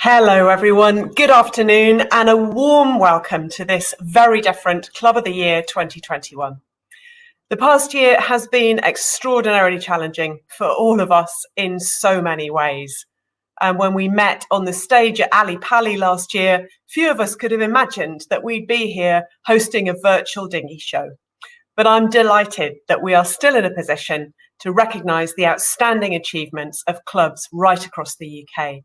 Hello everyone, good afternoon and a warm welcome to this very different Club of the Year 2021. The past year has been extraordinarily challenging for all of us in so many ways. And when we met on the stage at Ali Pali last year, few of us could have imagined that we'd be here hosting a virtual dinghy show. But I'm delighted that we are still in a position to recognise the outstanding achievements of clubs right across the UK.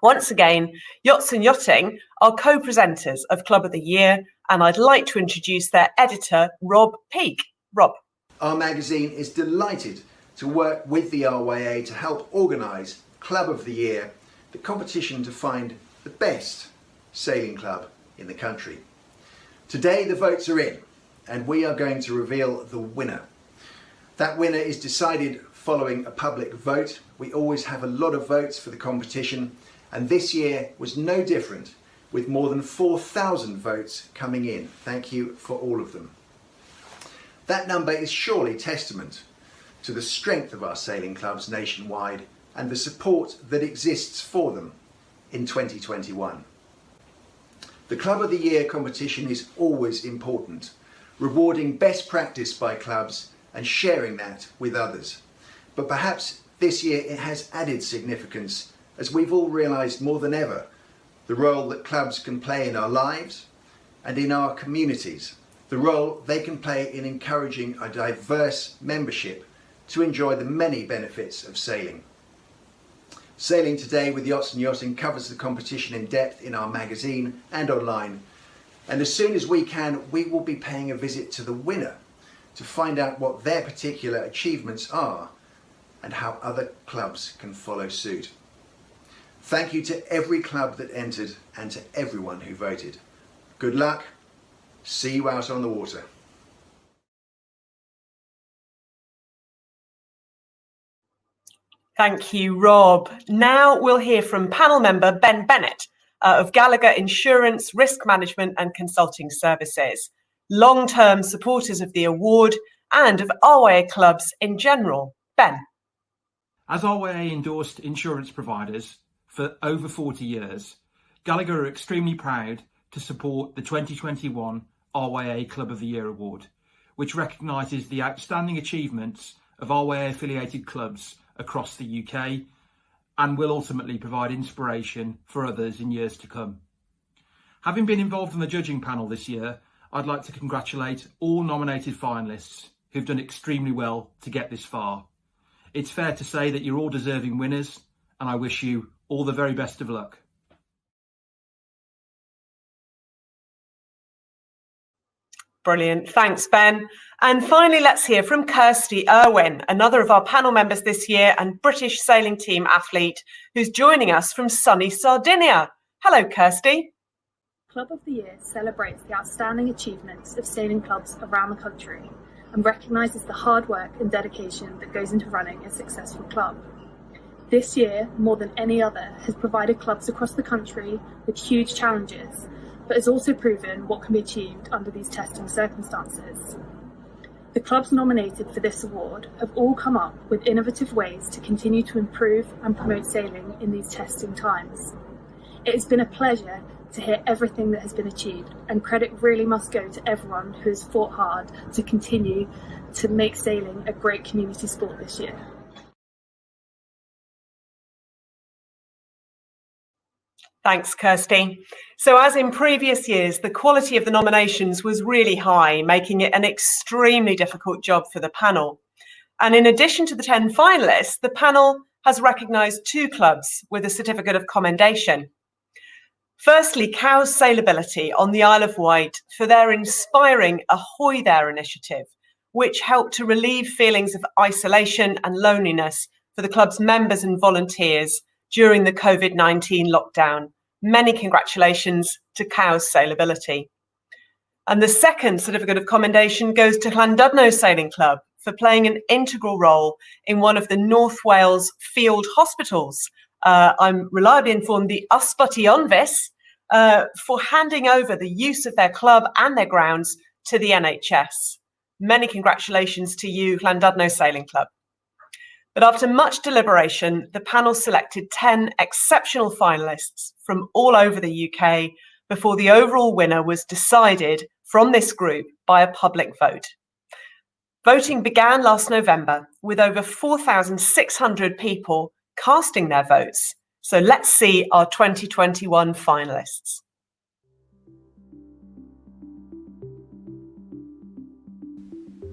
Once again, Yachts and Yachting are co-presenters of Club of the Year, and I'd like to introduce their editor, Rob Peake. Rob. Our magazine is delighted to work with the RYA to help organise Club of the Year, the competition to find the best sailing club in the country. Today the votes are in, and we are going to reveal the winner. That winner is decided following a public vote. We always have a lot of votes for the competition, and this year was no different, with more than 4,000 votes coming in. Thank you for all of them. That number is surely testament to the strength of our sailing clubs nationwide and the support that exists for them in 2021. The Club of the Year competition is always important, rewarding best practice by clubs and sharing that with others. But perhaps this year it has added significance, as we've all realised more than ever the role that clubs can play in our lives and in our communities, the role they can play in encouraging a diverse membership to enjoy the many benefits of sailing. Sailing Today with Yachts and Yachting covers the competition in depth in our magazine and online, and as soon as we can, we will be paying a visit to the winner to find out what their particular achievements are and how other clubs can follow suit. Thank you to every club that entered and to everyone who voted. Good luck. See you out on the water. Thank you, Rob. Now we'll hear from panel member Ben Bennett of Gallagher Insurance, Risk Management and Consulting Services, long-term supporters of the award and of RYA clubs in general. Ben. As RYA endorsed insurance providers for over 40 years, Gallagher are extremely proud to support the 2021 RYA Club of the Year Award, which recognises the outstanding achievements of RYA affiliated clubs across the UK and will ultimately provide inspiration for others in years to come. Having been involved in the judging panel this year, I'd like to congratulate all nominated finalists who've done extremely well to get this far. It's fair to say that you're all deserving winners, and I wish you all the very best of luck. Brilliant. Thanks, Ben. And finally, let's hear from Kirsty Irwin, another of our panel members this year and British sailing team athlete, who's joining us from sunny Sardinia. Hello, Kirsty. Club of the Year celebrates the outstanding achievements of sailing clubs around the country and recognises the hard work and dedication that goes into running a successful club. This year, more than any other, has provided clubs across the country with huge challenges, but has also proven what can be achieved under these testing circumstances. The clubs nominated for this award have all come up with innovative ways to continue to improve and promote sailing in these testing times. It has been a pleasure to hear everything that has been achieved, and credit really must go to everyone who has fought hard to continue to make sailing a great community sport this year. Thanks, Kirsty. So as in previous years, the quality of the nominations was really high, making it an extremely difficult job for the panel. And in addition to the 10 finalists, the panel has recognised 2 clubs with a certificate of commendation. Firstly, Cowes Sailability on the Isle of Wight for their inspiring Ahoy There initiative, which helped to relieve feelings of isolation and loneliness for the club's members and volunteers during the COVID-19 lockdown. Many congratulations to Cowes Sailability. And the second certificate of commendation goes to Llandudno Sailing Club for playing an integral role in one of the North Wales field hospitals. I'm reliably informed the Ysbyty Onfus for handing over the use of their club and their grounds to the NHS. Many congratulations to you, Llandudno Sailing Club. But after much deliberation, the panel selected 10 exceptional finalists from all over the UK before the overall winner was decided from this group by a public vote. Voting began last November with over 4,600 people casting their votes. So let's see our 2021 finalists.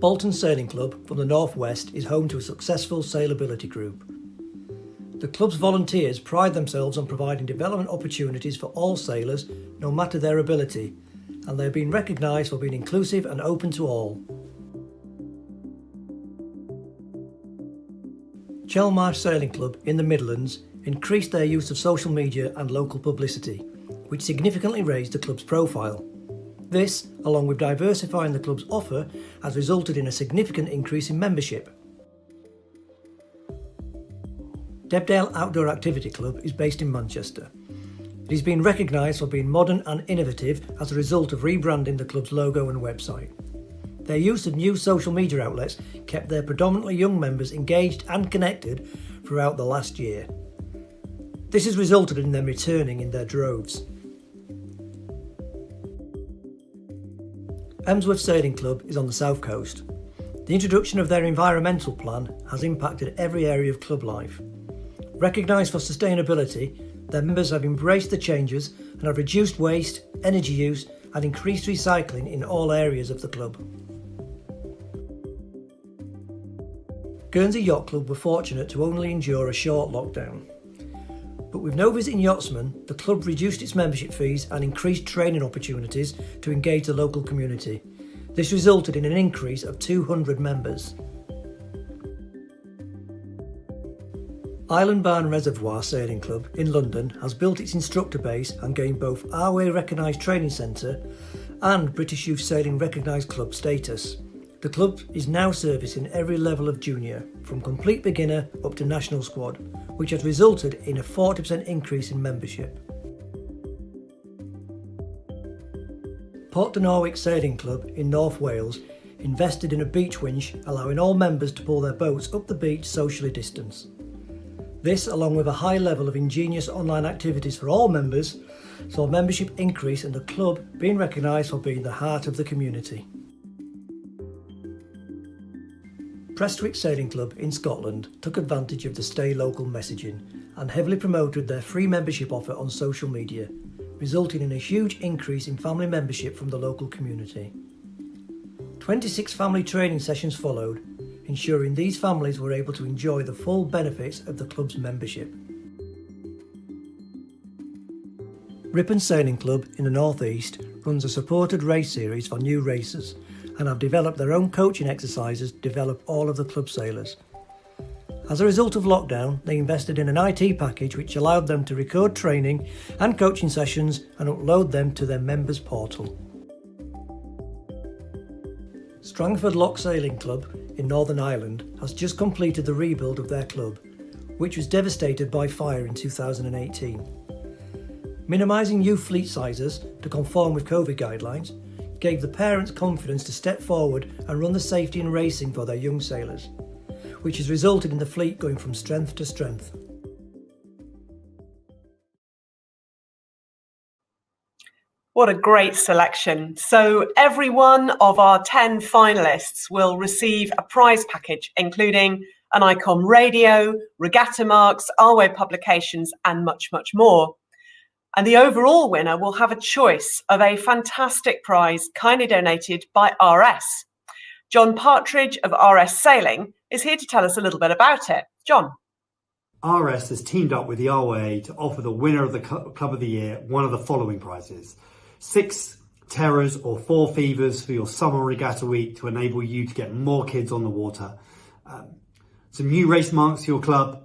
Bolton Sailing Club from the North West is home to a successful sailability group. The club's volunteers pride themselves on providing development opportunities for all sailors, no matter their ability, and they have been recognised for being inclusive and open to all. Chelmarsh Sailing Club in the Midlands increased their use of social media and local publicity, which significantly raised the club's profile. This, along with diversifying the club's offer, has resulted in a significant increase in membership. Debdale Outdoor Activity Club is based in Manchester. It has been recognised for being modern and innovative as a result of rebranding the club's logo and website. Their use of new social media outlets kept their predominantly young members engaged and connected throughout the last year. This has resulted in them returning in their droves. Emsworth Sailing Club is on the south coast. The introduction of their environmental plan has impacted every area of club life. Recognised for sustainability, their members have embraced the changes and have reduced waste, energy use and increased recycling in all areas of the club. Guernsey Yacht Club were fortunate to only endure a short lockdown. But with no visiting yachtsmen, the club reduced its membership fees and increased training opportunities to engage the local community. This resulted in an increase of 200 members. Island Barn Reservoir Sailing Club in London has built its instructor base and gained both RYA recognised training centre and British Youth Sailing recognised club status. The club is now servicing every level of junior, from complete beginner up to national squad, which has resulted in a 40% increase in membership. Port de Norwich Sailing Club in North Wales invested in a beach winch, allowing all members to pull their boats up the beach socially distanced. This, along with a high level of ingenious online activities for all members, saw membership increase and the club being recognised for being the heart of the community. Prestwick Sailing Club in Scotland took advantage of the stay local messaging and heavily promoted their free membership offer on social media, resulting in a huge increase in family membership from the local community. 26 family training sessions followed, ensuring these families were able to enjoy the full benefits of the club's membership. Ripon Sailing Club in the North East runs a supported race series for new racers and have developed their own coaching exercises to develop all of the club sailors. As a result of lockdown, they invested in an IT package which allowed them to record training and coaching sessions and upload them to their members portal. Strangford Loch Sailing Club in Northern Ireland has just completed the rebuild of their club, which was devastated by fire in 2018. Minimising youth fleet sizes to conform with COVID guidelines gave the parents confidence to step forward and run the safety and racing for their young sailors, which has resulted in the fleet going from strength to strength. What a great selection. So every one of our 10 finalists will receive a prize package, including an ICOM radio, regatta marks, RYA publications, and much, much more. And the overall winner will have a choice of a fantastic prize kindly donated by RS. John Partridge of RS Sailing is here to tell us a little bit about it. John. RS has teamed up with the RYA to offer the winner of the Club of the Year one of the following prizes. 6 Terrors or 4 Fevers for your summer regatta week to enable you to get more kids on the water. Some new race marks for your club.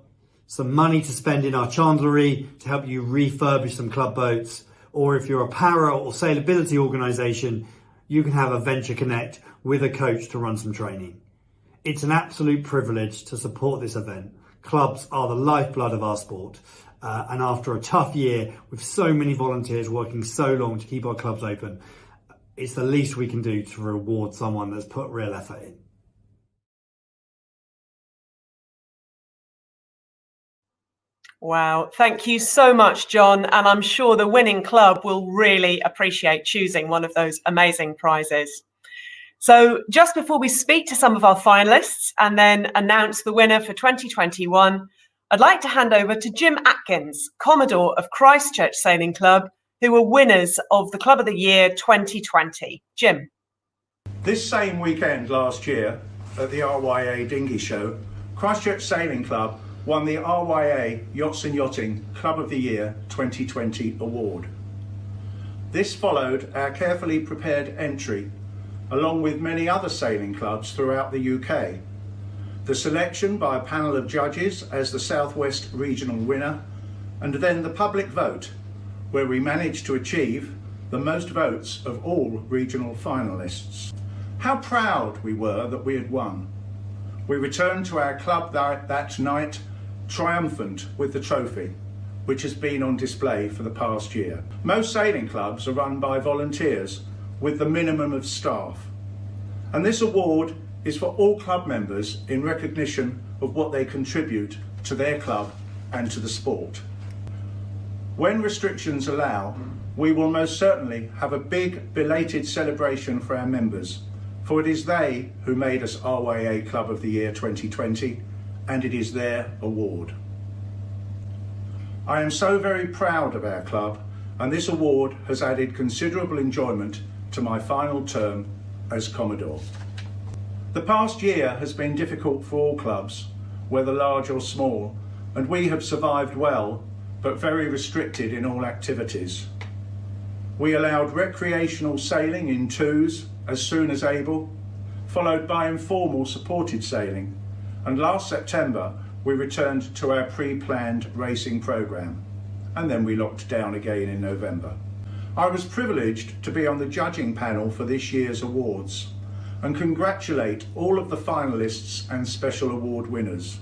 Some money to spend in our chandlery to help you refurbish some club boats. Or if you're a para or sailability organisation, you can have a Venture Connect with a coach to run some training. It's an absolute privilege to support this event. Clubs are the lifeblood of our sport. And after a tough year with so many volunteers working so long to keep our clubs open, it's the least we can do to reward someone that's put real effort in. Wow, thank you so much, John. And I'm sure the winning club will really appreciate choosing one of those amazing prizes. So just before we speak to some of our finalists and then announce the winner for 2021, I'd like to hand over to Jim Atkins, Commodore of Christchurch Sailing Club, who were winners of the Club of the Year 2020. Jim. This same weekend last year at the RYA Dinghy Show, Christchurch Sailing Club won the RYA Yachts and Yachting Club of the Year 2020 award. This followed our carefully prepared entry, along with many other sailing clubs throughout the UK. The selection by a panel of judges as the Southwest Regional winner, and then the public vote, where we managed to achieve the most votes of all regional finalists. How proud we were that we had won. We returned to our club that night triumphant with the trophy, which has been on display for the past year. Most sailing clubs are run by volunteers with the minimum of staff, and this award is for all club members in recognition of what they contribute to their club and to the sport. When restrictions allow, we will most certainly have a big belated celebration for our members, for it is they who made us RYA Club of the Year 2020, and it is their award. I am so very proud of our club, and this award has added considerable enjoyment to my final term as Commodore. The past year has been difficult for all clubs, whether large or small, and we have survived well, but very restricted in all activities. We allowed recreational sailing in twos as soon as able, followed by informal supported sailing, and last September we returned to our pre-planned racing programme, and then we locked down again in November. I was privileged to be on the judging panel for this year's awards and congratulate all of the finalists and special award winners.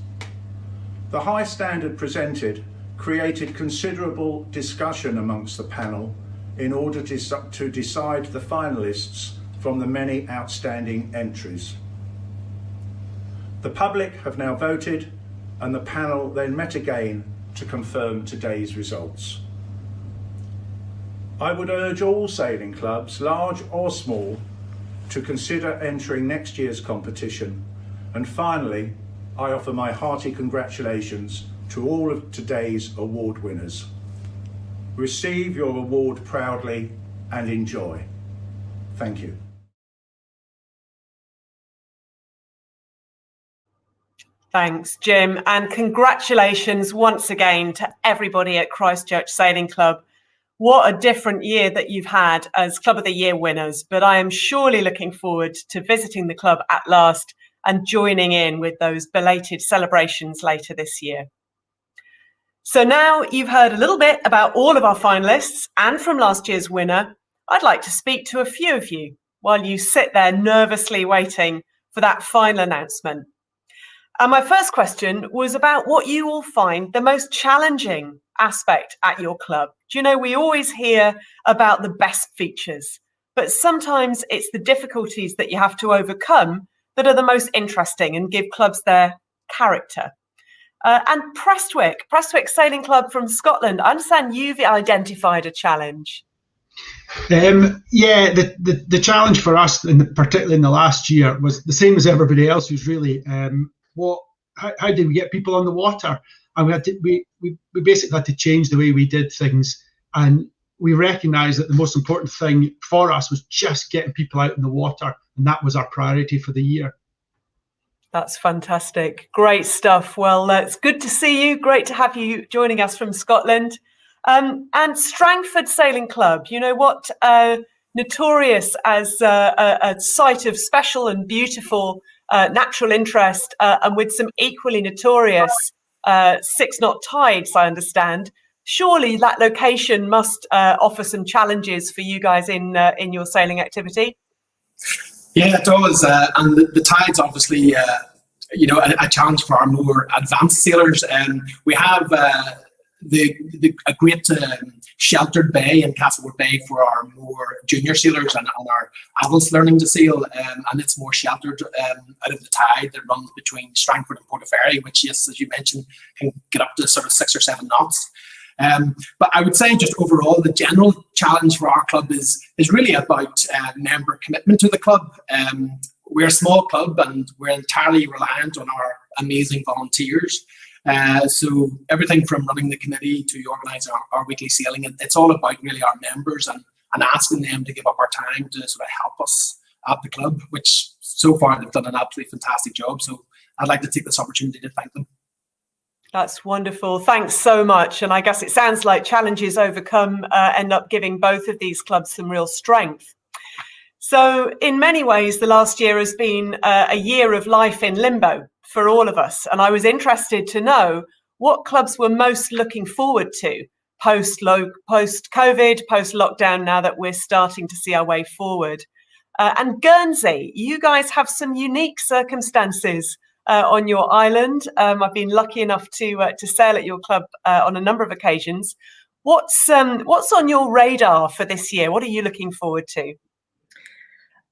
The high standard presented created considerable discussion amongst the panel in order to decide the finalists from the many outstanding entries. The public have now voted, and the panel then met again to confirm today's results. I would urge all sailing clubs, large or small, to consider entering next year's competition. And finally, I offer my hearty congratulations to all of today's award winners. Receive your award proudly and enjoy. Thank you. Thanks, Jim, and congratulations once again to everybody at Christchurch Sailing Club. What a different year that you've had as Club of the Year winners, but I am surely looking forward to visiting the club at last and joining in with those belated celebrations later this year. So now you've heard a little bit about all of our finalists and from last year's winner, I'd like to speak to a few of you while you sit there nervously waiting for that final announcement. And my first question was about what you all find the most challenging aspect at your club. Do you know, we always hear about the best features, but sometimes it's the difficulties that you have to overcome that are the most interesting and give clubs their character. And Prestwick Sailing Club from Scotland, I understand you've identified a challenge. Yeah, the challenge for us, particularly in the last year, was the same as everybody else. Was really how did we get people on the water? And we basically had to change the way we did things, and we recognised that the most important thing for us was just getting people out in the water, and that was our priority for the year. That's fantastic. Great stuff. Well, it's good to see you. Great to have you joining us from Scotland. And Strangford Sailing Club, you know what, notorious as a site of special and beautiful natural interest, and with some equally notorious 6-knot tides, I understand. Surely that location must offer some challenges for you guys in your sailing activity. Yeah, it does, and the tides obviously, a challenge for our more advanced sailors. We have a great Sheltered Bay and Castlewood Bay for our more junior sailors and our adults learning to sail, and it's more sheltered out of the tide that runs between Strangford and Portaferry, which, yes, as you mentioned, can get up to sort of 6 or 7 knots. But I would say just overall, the general challenge for our club is really about member commitment to the club. We're a small club and we're entirely reliant on our amazing volunteers. So everything from running the committee to organising our weekly sailing, it's all about really our members and asking them to give up our time to sort of help us at the club, which so far they've done an absolutely fantastic job. So I'd like to take this opportunity to thank them. That's wonderful. Thanks so much. And I guess it sounds like challenges overcome end up giving both of these clubs some real strength. So in many ways, the last year has been a year of life in limbo for all of us. And I was interested to know what clubs were most looking forward to post-COVID, post-lockdown, now that we're starting to see our way forward. And Guernsey, you guys have some unique circumstances on your island. I've been lucky enough to sail at your club on a number of occasions. What's on your radar for this year? What are you looking forward to?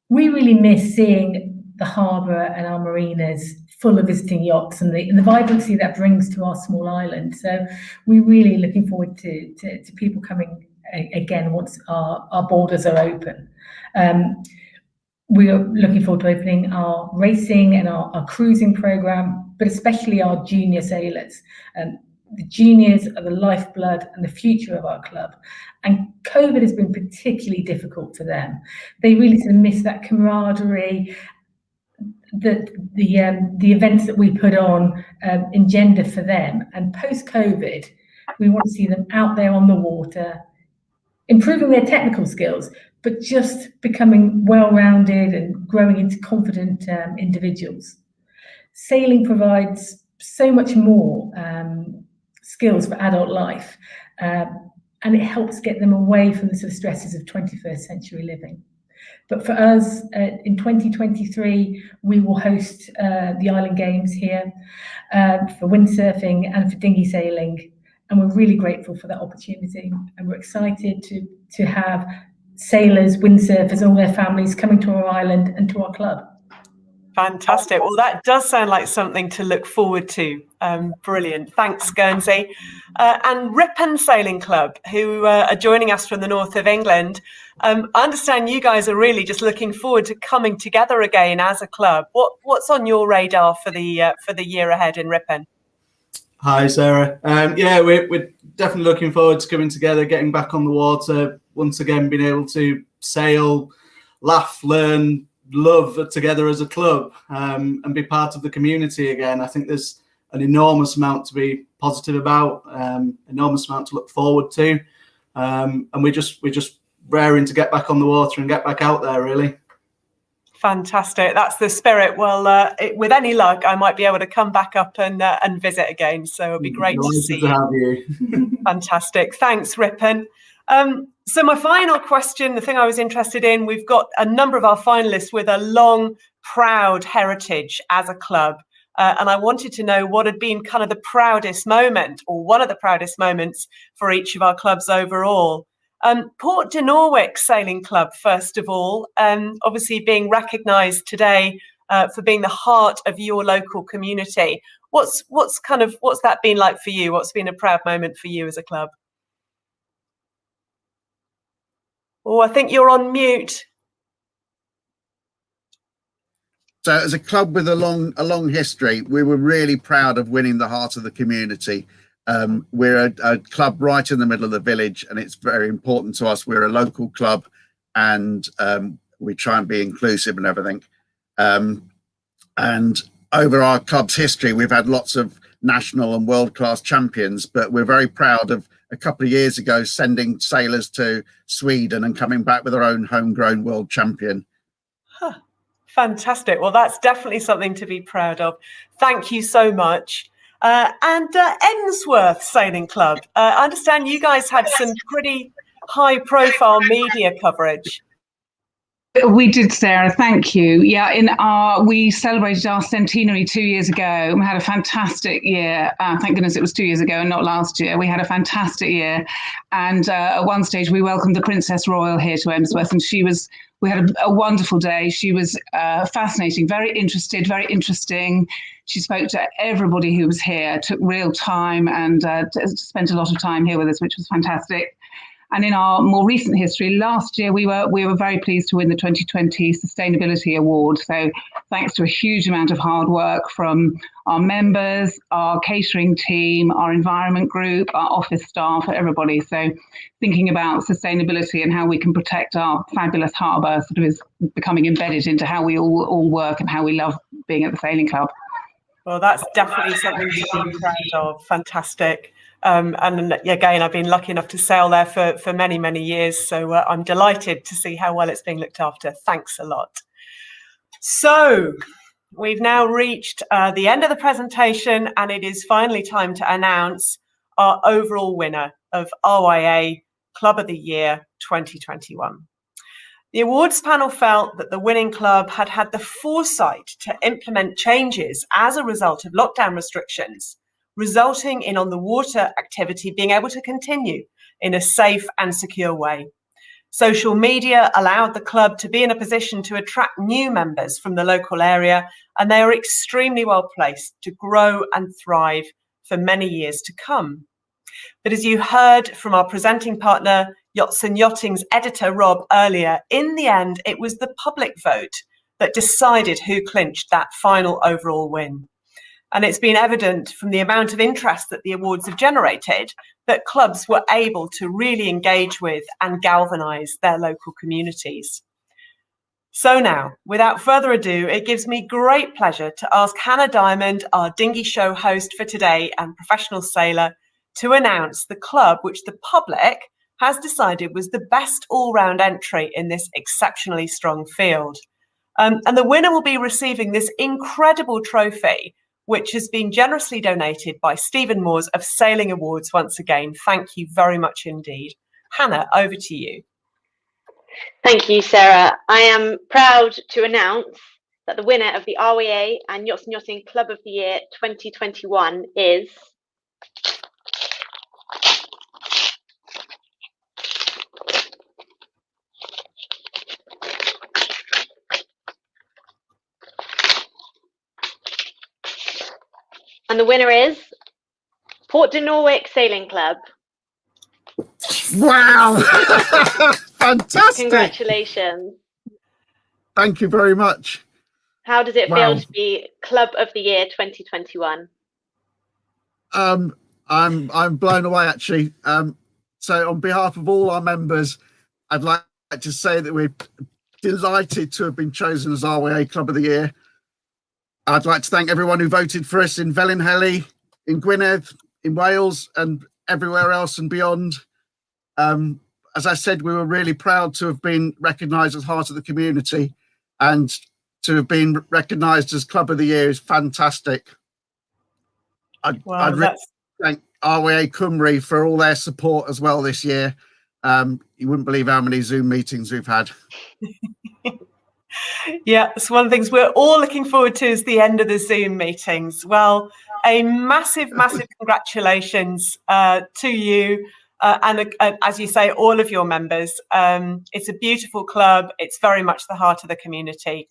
We really miss seeing the harbour and our marinas full of visiting yachts and the vibrancy that brings to our small island. So we're really looking forward to people coming again once our borders are open. We are looking forward to opening our racing and our cruising programme, but especially our junior sailors. The juniors are the lifeblood and the future of our club. And COVID has been particularly difficult for them. They really sort of miss that camaraderie, the events that we put on engender for them. And post-COVID, we want to see them out there on the water, improving their technical skills, but just becoming well-rounded and growing into confident individuals. Sailing provides so much more skills for adult life, and it helps get them away from the sort of stresses of 21st century living. But for us, in 2023, we will host the Island Games here for windsurfing and for dinghy sailing, and we're really grateful for that opportunity, and we're excited to have sailors, windsurfers, and all their families coming to our island and to our club. Fantastic. Well, that does sound like something to look forward to. Brilliant. Thanks, Guernsey. And Ripon Sailing Club, who are joining us from the north of England. I understand you guys are really just looking forward to coming together again as a club. What's on your radar for the year ahead in Ripon? Hi, Sarah. Yeah, we're definitely looking forward to coming together, getting back on the water, once again being able to sail, laugh, learn, love together as a club, and be part of the community again. I think there's an enormous amount to be positive about, enormous amount to look forward to, and we're just raring to get back on the water and get back out there, really. Fantastic. That's the spirit. Well, with any luck, I might be able to come back up and visit again. So it'll be great to see you. Have you. Fantastic. Thanks, Ripon. So my final question, the thing I was interested in, we've got a number of our finalists with a long, proud heritage as a club. And I wanted to know what had been kind of the proudest moment, or one of the proudest moments for each of our clubs overall. Port de Norwich Sailing Club, first of all, obviously being recognised today for being the heart of your local community. What's that been like for you? What's been a proud moment for you as a club? Oh, I think you're on mute. So as a club with a long history, we were really proud of winning the heart of the community. We're a club right in the middle of the village, and it's very important to us. We're a local club, and we try and be inclusive and everything. And over our club's history, we've had lots of national and world-class champions, but we're very proud of a couple of years ago sending sailors to Sweden and coming back with our own homegrown world champion. Huh. Fantastic. Well, that's definitely something to be proud of. Thank you so much. And Emsworth Sailing Club, I understand you guys had some pretty high-profile media coverage. We did, Sarah. Thank you. Yeah, we celebrated our centenary 2 years ago. We had a fantastic year. Thank goodness it was 2 years ago and not last year. We had a fantastic year, and at one stage we welcomed the Princess Royal here to Emsworth, and we had a wonderful day. She was fascinating, very interested, very interesting. She spoke to everybody who was here, took real time, and spent a lot of time here with us, which was fantastic. And in our more recent history, last year we were very pleased to win the 2020 Sustainability Award. So thanks to a huge amount of hard work from our members, our catering team, our environment group, our office staff, everybody. So thinking about sustainability and how we can protect our fabulous harbour sort of is becoming embedded into how we all work and how we love being at the sailing club. Well, that's definitely something to be proud of. Fantastic. And again, I've been lucky enough to sail there for many, many years. So I'm delighted to see how well it's being looked after. Thanks a lot. So we've now reached the end of the presentation, and it is finally time to announce our overall winner of RYA Club of the Year 2021. The awards panel felt that the winning club had had the foresight to implement changes as a result of lockdown restrictions, resulting in on the water activity being able to continue in a safe and secure way. Social media allowed the club to be in a position to attract new members from the local area, and they are extremely well placed to grow and thrive for many years to come. But as you heard from our presenting partner, Yachts and Yachting's editor, Rob, earlier, in the end, it was the public vote that decided who clinched that final overall win. And it's been evident from the amount of interest that the awards have generated that clubs were able to really engage with and galvanise their local communities. So now, without further ado, it gives me great pleasure to ask Hannah Diamond, our dinghy show host for today and professional sailor, to announce the club which the public has decided was the best all-round entry in this exceptionally strong field. And the winner will be receiving this incredible trophy, which has been generously donated by Stephen Moores of Sailing Awards once again. Thank you very much indeed. Hannah, over to you. Thank you, Sarah. I am proud to announce that the winner of the RYA and Yachts and Yachting Club of the Year 2021 is and the winner is Port de Norwich Sailing Club. Wow! Fantastic! Congratulations. Thank you very much. How does it Wow. feel to be Club of the Year 2021? I'm blown away actually. So on behalf of all our members, I'd like to say that we're delighted to have been chosen as RYA Club of the Year. I'd like to thank everyone who voted for us in Felinheli, in Gwynedd, in Wales, and everywhere else and beyond. As I said, we were really proud to have been recognised as Heart of the Community, and to have been recognised as Club of the Year is fantastic. I'd really thank RYA Cymru for all their support as well this year. You wouldn't believe how many Zoom meetings we've had. Yeah, it's one of the things we're all looking forward to is the end of the Zoom meetings. Well, a massive, massive congratulations to you and as you say, all of your members. It's a beautiful club. It's very much the heart of the community.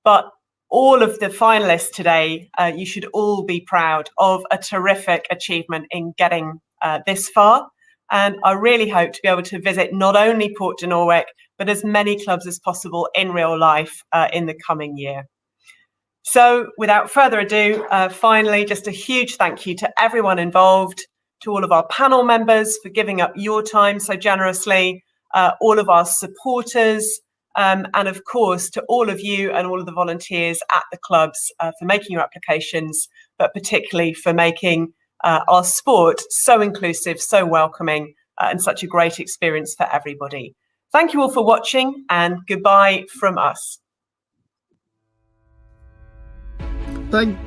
But all of the finalists today, you should all be proud of a terrific achievement in getting this far. And I really hope to be able to visit not only Port de Norwich, but as many clubs as possible in real life in the coming year. So without further ado, finally, just a huge thank you to everyone involved, to all of our panel members for giving up your time so generously, all of our supporters, and of course to all of you and all of the volunteers at the clubs for making your applications, but particularly for making our sport so inclusive, so welcoming, and such a great experience for everybody. Thank you all for watching, and goodbye from us. Thank